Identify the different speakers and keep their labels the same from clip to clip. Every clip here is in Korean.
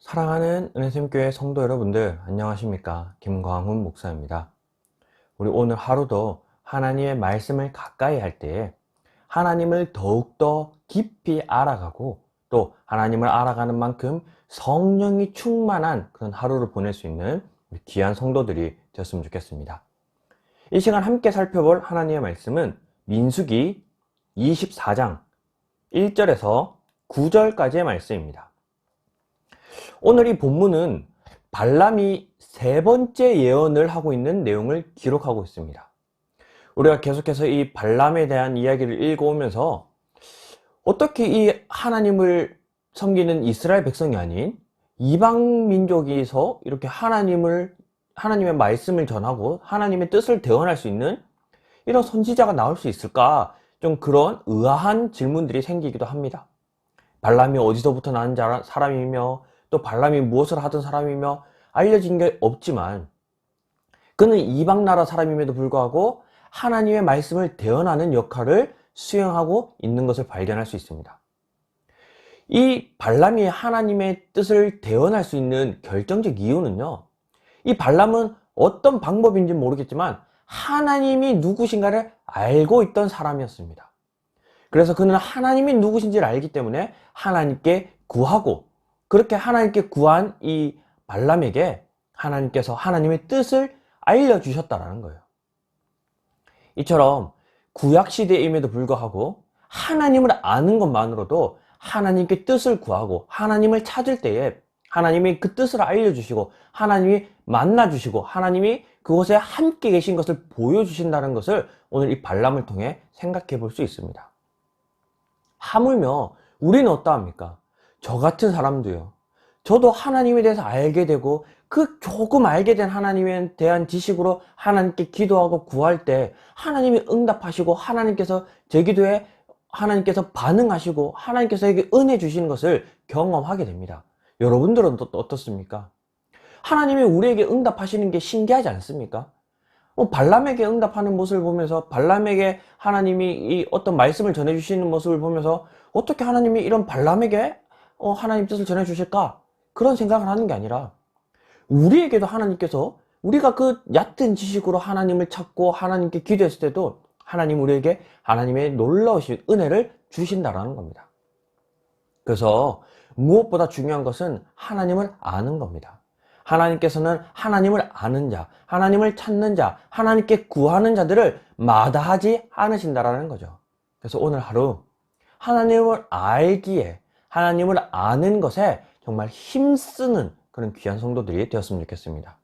Speaker 1: 사랑하는 은혜샘교회 성도 여러분들, 안녕하십니까? 김광훈 목사입니다. 우리 오늘 하루도 하나님의 말씀을 가까이 할 때에 하나님을 더욱더 깊이 알아가고 또 하나님을 알아가는 만큼 성령이 충만한 그런 하루를 보낼 수 있는 우리 귀한 성도들이 되었으면 좋겠습니다. 이 시간 함께 살펴볼 하나님의 말씀은 민수기 24장 1절에서 9절까지의 말씀입니다. 오늘 이 본문은 발람이 세 번째 예언을 하고 있는 내용을 기록하고 있습니다. 우리가 계속해서 이 발람에 대한 이야기를 읽어오면서 어떻게 이 하나님을 섬기는 이스라엘 백성이 아닌 이방 민족에서 이렇게 하나님의 말씀을 전하고 하나님의 뜻을 대언할 수 있는 이런 선지자가 나올 수 있을까? 좀 그런 의아한 질문들이 생기기도 합니다. 발람이 어디서부터 난 사람이며 또 발람이 무엇을 하던 사람이며 알려진 게 없지만 그는 이방 나라 사람임에도 불구하고 하나님의 말씀을 대언하는 역할을 수행하고 있는 것을 발견할 수 있습니다. 이 발람이 하나님의 뜻을 대언할 수 있는 결정적 이유는요, 이 발람은 어떤 방법인지 모르겠지만 하나님이 누구신가를 알고 있던 사람이었습니다. 그래서 그는 하나님이 누구신지를 알기 때문에 하나님께 구하고, 그렇게 하나님께 구한 이 발람에게 하나님께서 하나님의 뜻을 알려주셨다라는 거예요. 이처럼 구약시대임에도 불구하고 하나님을 아는 것만으로도 하나님께 뜻을 구하고 하나님을 찾을 때에 하나님이 그 뜻을 알려주시고 하나님이 만나주시고 하나님이 그곳에 함께 계신 것을 보여주신다는 것을 오늘 이 발람을 통해 생각해 볼 수 있습니다. 하물며 우리는 어떠합니까? 저 같은 사람도요, 저도 하나님에 대해서 알게 되고 그 조금 알게 된 하나님에 대한 지식으로 하나님께 기도하고 구할 때 하나님이 응답하시고 하나님께서 제 기도에 하나님께서 반응하시고 하나님께서에게 은혜 주시는 것을 경험하게 됩니다. 여러분들은 어떻습니까? 하나님이 우리에게 응답하시는 게 신기하지 않습니까? 발람에게 응답하는 모습을 보면서 발람에게 하나님이 이 어떤 말씀을 전해주시는 모습을 보면서 어떻게 하나님이 이런 발람에게 하나님 뜻을 전해주실까? 그런 생각을 하는 게 아니라 우리에게도 하나님께서 우리가 그 얕은 지식으로 하나님을 찾고 하나님께 기도했을 때도 하나님 우리에게 하나님의 놀라우신 은혜를 주신다라는 겁니다. 그래서 무엇보다 중요한 것은 하나님을 아는 겁니다. 하나님께서는 하나님을 아는 자, 하나님을 찾는 자, 하나님께 구하는 자들을 마다하지 않으신다라는 거죠. 그래서 오늘 하루 하나님을 알기에, 하나님을 아는 것에 정말 힘쓰는 그런 귀한 성도들이 되었으면 좋겠습니다.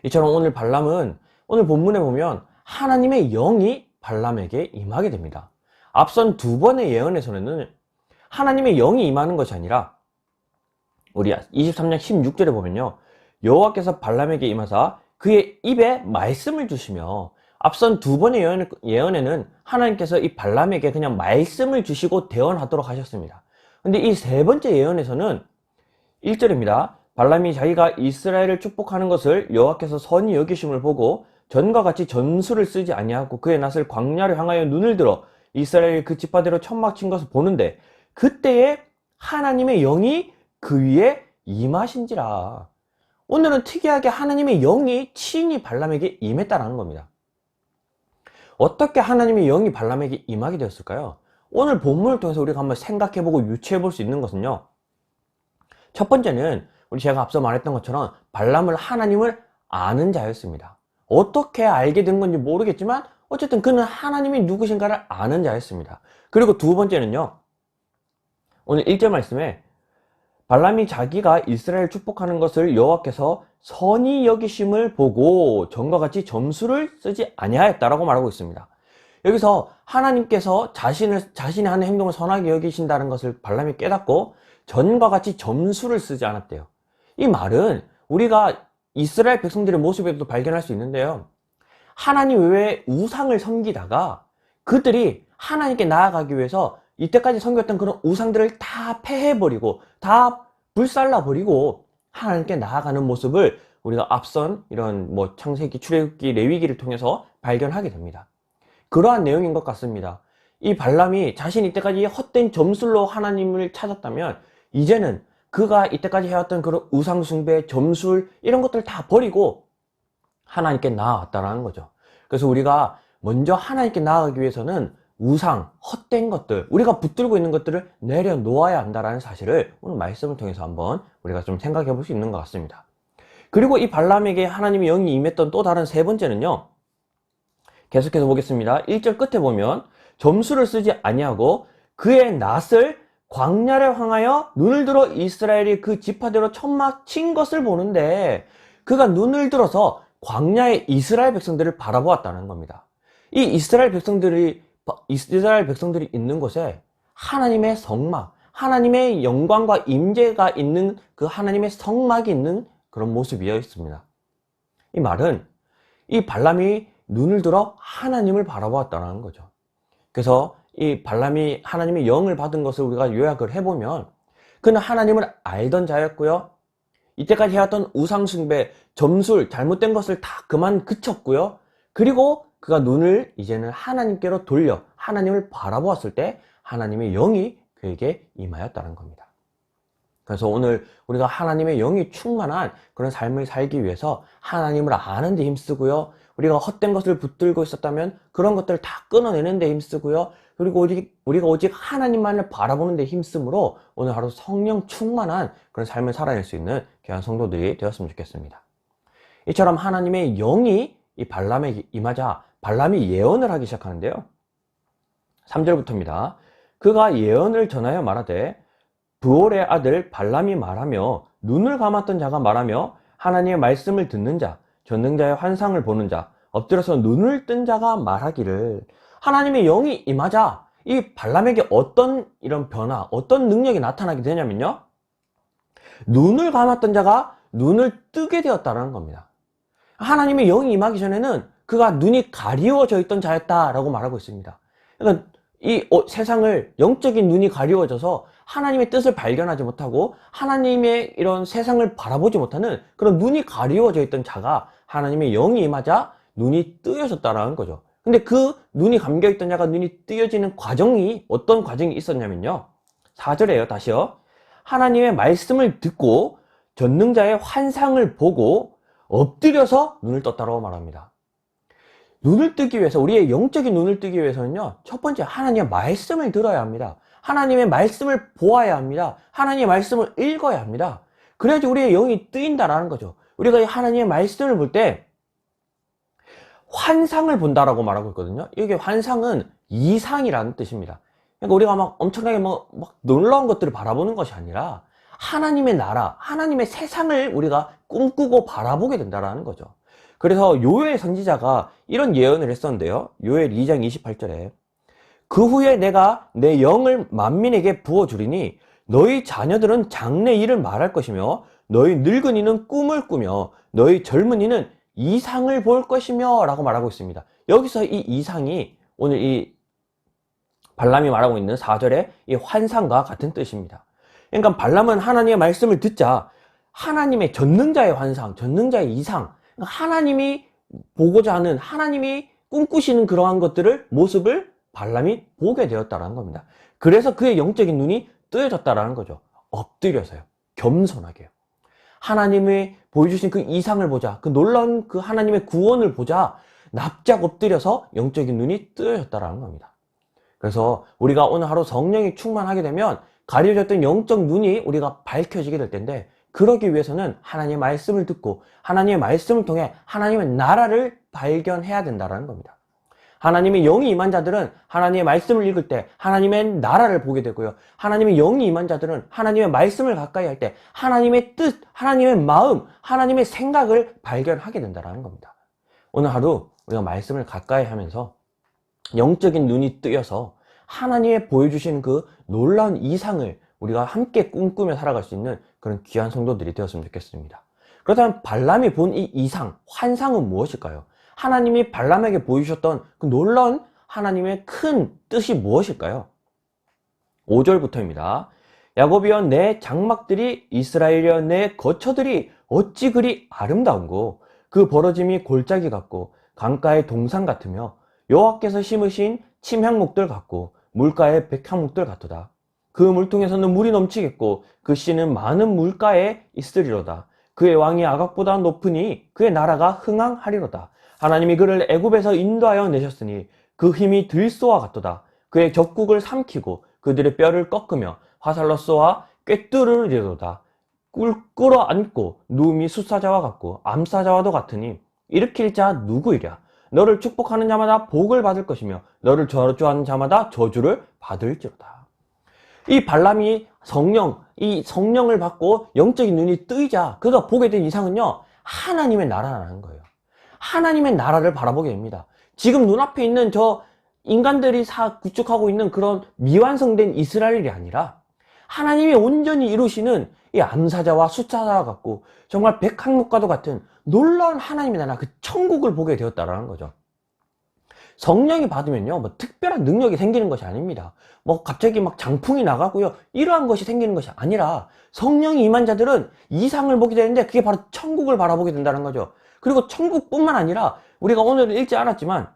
Speaker 1: 이처럼 오늘 발람은 오늘 본문에 보면 하나님의 영이 발람에게 임하게 됩니다. 앞선 두 번의 예언에서는 하나님의 영이 임하는 것이 아니라 우리 23장 16절에 보면요, 여호와께서 발람에게 임하사 그의 입에 말씀을 주시며, 앞선 두 번의 예언에는 하나님께서 이 발람에게 그냥 말씀을 주시고 대언하도록 하셨습니다. 근데 이 세 번째 예언에서는 1절입니다. 발람이 자기가 이스라엘을 축복하는 것을 여호와께서 선히 여기심을 보고 전과 같이 점수를 쓰지 아니하고 그의 낯을 광야를 향하여 눈을 들어 이스라엘이 그 지파대로 천막 친 것을 보는데 그때에 하나님의 영이 그 위에 임하신지라. 오늘은 특이하게 하나님의 영이 친히 발람에게 임했다라는 겁니다. 어떻게 하나님의 영이 발람에게 임하게 되었을까요? 오늘 본문을 통해서 우리가 한번 생각해보고 유추해볼 수 있는 것은요, 첫 번째는 제가 앞서 말했던 것처럼 발람은 하나님을 아는 자였습니다. 어떻게 알게 된 건지 모르겠지만 어쨌든 그는 하나님이 누구신가를 아는 자였습니다. 그리고 두 번째는요, 오늘 1절 말씀에 발람이 자기가 이스라엘 축복하는 것을 여호와께서 선히 여기심을 보고 전과 같이 점수를 쓰지 아니하였다라고 말하고 있습니다. 여기서 하나님께서 자신의 하는 행동을 선하게 여기신다는 것을 발람이 깨닫고 전과 같이 점수를 쓰지 않았대요. 이 말은 우리가 이스라엘 백성들의 모습에도 발견할 수 있는데요, 하나님 외에 우상을 섬기다가 그들이 하나님께 나아가기 위해서 이때까지 섬겼던 그런 우상들을 다 폐해버리고 다 불살라버리고 하나님께 나아가는 모습을 우리가 앞선 이런 창세기, 출애굽기, 레위기를 통해서 발견하게 됩니다. 그러한 내용인 것 같습니다. 이 발람이 자신이 이때까지 헛된 점술로 하나님을 찾았다면 이제는 그가 이때까지 해왔던 그런 우상숭배, 점술 이런 것들 다 버리고 하나님께 나아갔다는 거죠. 그래서 우리가 먼저 하나님께 나아가기 위해서는 우상, 헛된 것들, 우리가 붙들고 있는 것들을 내려놓아야 한다는 사실을 오늘 말씀을 통해서 한번 우리가 좀 생각해 볼 수 있는 것 같습니다. 그리고 이 발람에게 하나님의 영이 임했던 또 다른 세 번째는요, 계속해서 보겠습니다. 1절 끝에 보면 점수를 쓰지 아니하고 그의 낫을 광야를 향하여 눈을 들어 이스라엘이 그 지파대로 천막 친 것을 보는데, 그가 눈을 들어서 광야의 이스라엘 백성들을 바라보았다는 겁니다. 이 이스라엘 백성들이 있는 곳에 하나님의 성막, 하나님의 영광과 임재가 있는 그 하나님의 성막이 있는 그런 모습이어 있습니다. 이 말은 이 발람이 눈을 들어 하나님을 바라보았다는 거죠. 그래서 이 발람이 하나님의 영을 받은 것을 우리가 요약을 해보면, 그는 하나님을 알던 자였고요, 이때까지 해왔던 우상숭배, 점술, 잘못된 것을 다 그만 그쳤고요, 그리고 그가 눈을 이제는 하나님께로 돌려 하나님을 바라보았을 때 하나님의 영이 그에게 임하였다는 겁니다. 그래서 오늘 우리가 하나님의 영이 충만한 그런 삶을 살기 위해서 하나님을 아는 데 힘쓰고요, 우리가 헛된 것을 붙들고 있었다면 그런 것들을 다 끊어내는 데 힘쓰고요, 그리고 우리가 오직 하나님만을 바라보는 데 힘쓰므로 오늘 하루 성령 충만한 그런 삶을 살아낼 수 있는 귀한 성도들이 되었으면 좋겠습니다. 이처럼 하나님의 영이 이 발람에게 임하자 발람이 예언을 하기 시작하는데요. 3절부터입니다. 그가 예언을 전하여 말하되 브올의 아들 발람이 말하며 눈을 감았던 자가 말하며 하나님의 말씀을 듣는 자, 전능자의 환상을 보는 자, 엎드려서 눈을 뜬 자가 말하기를. 하나님의 영이 임하자 이 발람에게 어떤 이런 변화, 어떤 능력이 나타나게 되냐면요, 눈을 감았던 자가 눈을 뜨게 되었다는 겁니다. 하나님의 영이 임하기 전에는 그가 눈이 가리워져 있던 자였다라고 말하고 있습니다. 그러니까 이 세상을, 영적인 눈이 가리워져서 하나님의 뜻을 발견하지 못하고 하나님의 이런 세상을 바라보지 못하는 그런 눈이 가리워져 있던 자가 하나님의 영이 임하자 눈이 뜨여졌다라는 거죠. 근데 그 눈이 감겨있던 자가 눈이 뜨여지는 과정이 어떤 과정이 있었냐면요, 4절에요. 다시요. 하나님의 말씀을 듣고 전능자의 환상을 보고 엎드려서 눈을 떴다고 말합니다. 눈을 뜨기 위해서, 우리의 영적인 눈을 뜨기 위해서는요, 첫 번째 하나님의 말씀을 들어야 합니다. 하나님의 말씀을 보아야 합니다. 하나님의 말씀을 읽어야 합니다. 그래야지 우리의 영이 뜨인다라는 거죠. 우리가 하나님의 말씀을 볼 때 환상을 본다라고 말하고 있거든요. 이게 환상은 이상이라는 뜻입니다. 그러니까 우리가 막 엄청나게 막 놀라운 것들을 바라보는 것이 아니라 하나님의 나라, 하나님의 세상을 우리가 꿈꾸고 바라보게 된다라는 거죠. 그래서 요엘 선지자가 이런 예언을 했었는데요. 요엘 2장 28절에 그 후에 내가 내 영을 만민에게 부어주리니 너희 자녀들은 장래 일을 말할 것이며 너희 늙은이는 꿈을 꾸며 너희 젊은이는 이상을 볼 것이며 라고 말하고 있습니다. 여기서 이 이상이 오늘 이 발람이 말하고 있는 4절의 이 환상과 같은 뜻입니다. 그러니까 발람은 하나님의 말씀을 듣자 하나님의 전능자의 환상, 전능자의 이상, 하나님이 보고자 하는, 하나님이 꿈꾸시는 그러한 것들을, 모습을 발람이 보게 되었다는 겁니다. 그래서 그의 영적인 눈이 뜨여졌다는 거죠. 엎드려서요. 겸손하게요. 하나님이 보여주신 그 이상을 보자, 그 놀라운 그 하나님의 구원을 보자 납작 엎드려서 영적인 눈이 뜨여졌다는 겁니다. 그래서 우리가 오늘 하루 성령이 충만하게 되면 가려졌던 영적 눈이 우리가 밝혀지게 될 텐데, 그러기 위해서는 하나님의 말씀을 듣고 하나님의 말씀을 통해 하나님의 나라를 발견해야 된다는 겁니다. 하나님의 영이 임한 자들은 하나님의 말씀을 읽을 때 하나님의 나라를 보게 되고요, 하나님의 영이 임한 자들은 하나님의 말씀을 가까이 할 때 하나님의 뜻, 하나님의 마음, 하나님의 생각을 발견하게 된다는 겁니다. 오늘 하루 우리가 말씀을 가까이 하면서 영적인 눈이 뜨여서 하나님의 보여주신 그 놀라운 이상을 우리가 함께 꿈꾸며 살아갈 수 있는 그런 귀한 성도들이 되었으면 좋겠습니다. 그렇다면 발람이 본 이 이상, 환상은 무엇일까요? 하나님이 발람에게 보여주셨던 그 놀라운 하나님의 큰 뜻이 무엇일까요? 5절부터입니다. 야곱이여 내 장막들이, 이스라엘이여 내 거처들이 어찌 그리 아름다운고, 그 벌어짐이 골짜기 같고 강가의 동산 같으며 여호와께서 심으신 침향목들 같고 물가의 백향목들 같도다. 그 물통에서는 물이 넘치겠고 그 씨는 많은 물가에 있으리로다. 그의 왕이 아각보다 높으니 그의 나라가 흥왕하리로다. 하나님이 그를 애굽에서 인도하여 내셨으니 그 힘이 들소와 같도다. 그의 적국을 삼키고 그들의 뼈를 꺾으며 화살로 쏘아 꿰뚫으리로다. 끌어안고 누움이 숫사자와 같고 암사자와도 같으니 일으킬 자 누구이랴. 너를 축복하는 자마다 복을 받을 것이며 너를 저주하는 자마다 저주를 받을지로다. 이 발람이 이 성령을 받고 영적인 눈이 뜨이자 그가 보게 된 이상은요, 하나님의 나라라는 거예요. 하나님의 나라를 바라보게 됩니다. 지금 눈앞에 있는 저 인간들이 구축하고 있는 그런 미완성된 이스라엘이 아니라 하나님이 온전히 이루시는 이 암사자와 숫사자와 같고 정말 백항목과도 같은 놀라운 하나님의 나라, 그 천국을 보게 되었다라는 거죠. 성령이 받으면요, 뭐 특별한 능력이 생기는 것이 아닙니다. 뭐 갑자기 막 장풍이 나가고요, 이러한 것이 생기는 것이 아니라 성령이 임한 자들은 이상을 보게 되는데 그게 바로 천국을 바라보게 된다는 거죠. 그리고 천국뿐만 아니라 우리가 오늘 읽지 않았지만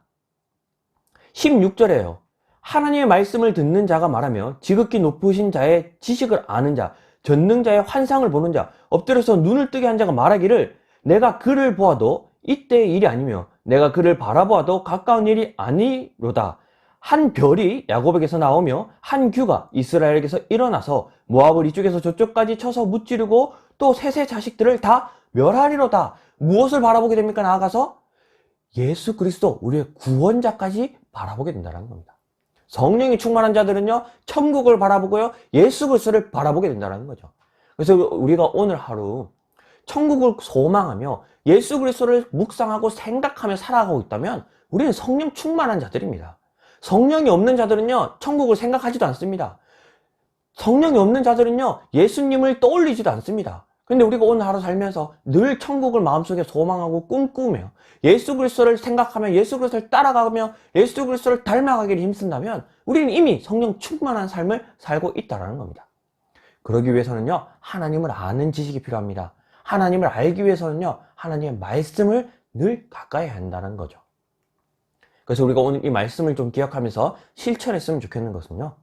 Speaker 1: 16절에요. 하나님의 말씀을 듣는 자가 말하며 지극히 높으신 자의 지식을 아는 자, 전능자의 환상을 보는 자, 엎드려서 눈을 뜨게 한 자가 말하기를 내가 그를 보아도 이때의 일이 아니며 내가 그를 바라보아도 가까운 일이 아니로다. 한 별이 야곱에게서 나오며 한 규가 이스라엘에게서 일어나서 모압을 이쪽에서 저쪽까지 쳐서 무찌르고 또 셋의 자식들을 다 멸하리로다. 무엇을 바라보게 됩니까? 나아가서 예수 그리스도, 우리의 구원자까지 바라보게 된다는 겁니다. 성령이 충만한 자들은요, 천국을 바라보고요, 예수 그리스도를 바라보게 된다는 거죠. 그래서 우리가 오늘 하루 천국을 소망하며 예수 그리스도를 묵상하고 생각하며 살아가고 있다면 우리는 성령 충만한 자들입니다. 성령이 없는 자들은요, 천국을 생각하지도 않습니다. 성령이 없는 자들은요, 예수님을 떠올리지도 않습니다. 근데 우리가 오늘 하루 살면서 늘 천국을 마음속에 소망하고 꿈꾸며 예수 그리스도를 생각하며 예수 그리스도를 따라가며 예수 그리스도를 닮아가기를 힘쓴다면 우리는 이미 성령 충만한 삶을 살고 있다는 겁니다. 그러기 위해서는요, 하나님을 아는 지식이 필요합니다. 하나님을 알기 위해서는요, 하나님의 말씀을 늘 가까이 한다는 거죠. 그래서 우리가 오늘 이 말씀을 좀 기억하면서 실천했으면 좋겠는 것은요,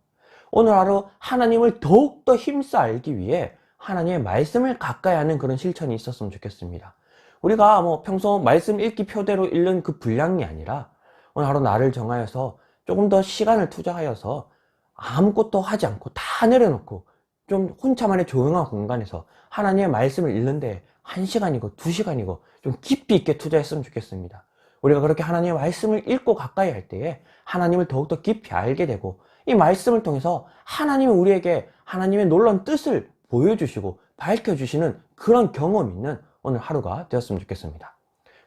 Speaker 1: 오늘 하루 하나님을 더욱더 힘써 알기 위해 하나님의 말씀을 가까이 하는 그런 실천이 있었으면 좋겠습니다. 우리가 뭐 평소 말씀 읽기 표대로 읽는 그 분량이 아니라 오늘 하루 날을 정하여서 조금 더 시간을 투자하여서 아무것도 하지 않고 다 내려놓고 좀 혼자만의 조용한 공간에서 하나님의 말씀을 읽는데 1시간이고 2시간이고 좀 깊이 있게 투자했으면 좋겠습니다. 우리가 그렇게 하나님의 말씀을 읽고 가까이 할 때에 하나님을 더욱더 깊이 알게 되고 이 말씀을 통해서 하나님이 우리에게 하나님의 놀라운 뜻을 보여주시고 밝혀주시는 그런 경험이 있는 오늘 하루가 되었으면 좋겠습니다.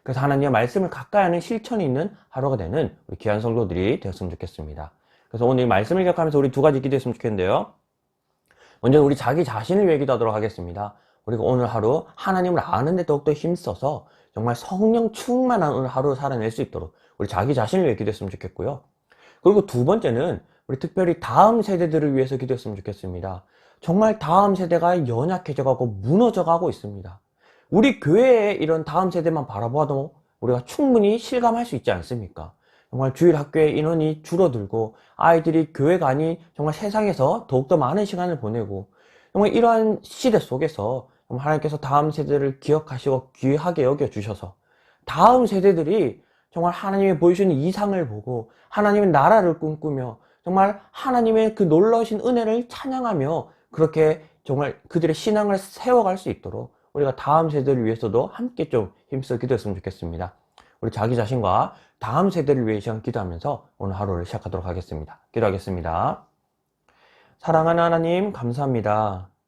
Speaker 1: 그래서 하나님의 말씀을 가까이 하는 실천이 있는 하루가 되는 우리 귀한 성도들이 되었으면 좋겠습니다. 그래서 오늘 이 말씀을 기억하면서 우리 두 가지 기도했으면 좋겠는데요. 먼저 우리 자기 자신을 위해 기도하도록 하겠습니다. 우리가 오늘 하루 하나님을 아는 데 더욱더 힘써서 정말 성령 충만한 오늘 하루 살아낼 수 있도록 우리 자기 자신을 위해 기도했으면 좋겠고요. 그리고 두 번째는 우리 특별히 다음 세대들을 위해서 기도했으면 좋겠습니다. 정말 다음 세대가 연약해져 가고 무너져 가고 있습니다. 우리 교회의 이런 다음 세대만 바라봐도 우리가 충분히 실감할 수 있지 않습니까? 정말 주일 학교의 인원이 줄어들고 아이들이 교회가 아닌 정말 세상에서 더욱더 많은 시간을 보내고 정말 이러한 시대 속에서 하나님께서 다음 세대를 기억하시고 귀하게 여겨주셔서 다음 세대들이 정말 하나님이 보여주시는 이상을 보고 하나님의 나라를 꿈꾸며 정말 하나님의 그 놀라우신 은혜를 찬양하며 그렇게 정말 그들의 신앙을 세워갈 수 있도록 우리가 다음 세대를 위해서도 함께 좀 힘써 기도했으면 좋겠습니다. 우리 자기 자신과 다음 세대를 위해 시간 기도하면서 오늘 하루를 시작하도록 하겠습니다. 기도하겠습니다. 사랑하는 하나님, 감사합니다.